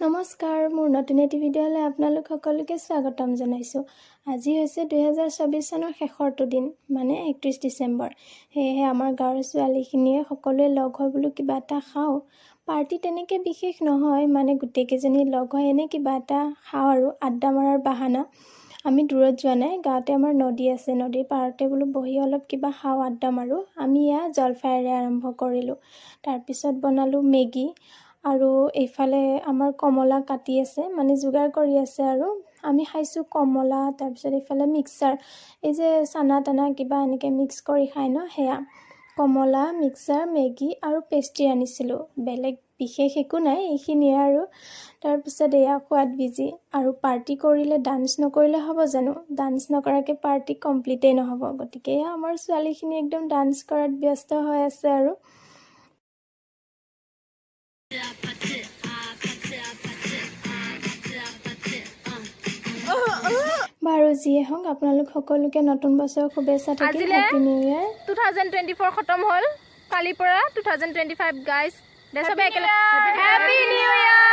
নমস্কাৰ, মোৰ নতুন এটি ভিডিঅ'লৈ আপোনালোক সকলোকে স্বাগতম জনাইছোঁ। আজি হৈছে 2024 চনৰ শেষৰটো দিন, মানে 31 ডিচেম্বৰ। সেয়েহে আমাৰ গাঁৱৰ ছোৱালীখিনিয়ে সকলোৱে লগ হৈ বোলো কিবা এটা খাওঁ। পাৰ্টি তেনেকৈ বিশেষ নহয়, মানে গোটেইকেইজনী লগ হৈ এনেই কিবা এটা খাওঁ আৰু আড্ডা মৰাৰ বাহানা। আমি দূৰত যোৱা নাই, গাঁৱতে আমাৰ নদী আছে, নদীৰ পাৰতে বোলো বহি অলপ কিবা খাওঁ, আড্ডা মাৰোঁ। আমি এয়া জলফাইৰে আৰম্ভ কৰিলোঁ। তাৰপিছত বনালোঁ মেগী। আৰু এইফালে আমাৰ কমলা কাটি আছে, মানে যোগাৰ কৰি আছে আৰু আমি খাইছোঁ কমলা। তাৰপিছত এইফালে মিক্সাৰ, এই যে চানা টানা কিবা এনেকৈ মিক্স কৰি খায় ন, সেয়া কমলা, মিক্সাৰ, মেগী আৰু পেষ্ট্ৰি আনিছিলোঁ। বেলেগ বিশেষ একো নাই, এইখিনিয়ে আৰু। তাৰপিছত এয়া সোৱাদ বিজি। আৰু পাৰ্টি কৰিলে ডান্স নকৰিলে হ'ব জানো? ডান্স নকৰাকৈ পাৰ্টি কমপ্লিটেই নহ'ব। গতিকে এয়া আমাৰ ছোৱালীখিনি একদম ডান্স কৰাত ব্যস্ত হৈ আছে আৰু। বাৰু যিয়ে হওক, আপোনালোক সকলোকে নতুন বছৰৰ শুভেচ্ছা থাকিল। হেপী নিউ ইয়াৰ। 2024 খতম হ'ল, কালিৰ পৰা 2025 গাইজ। হেপী নিউ ইয়াৰ।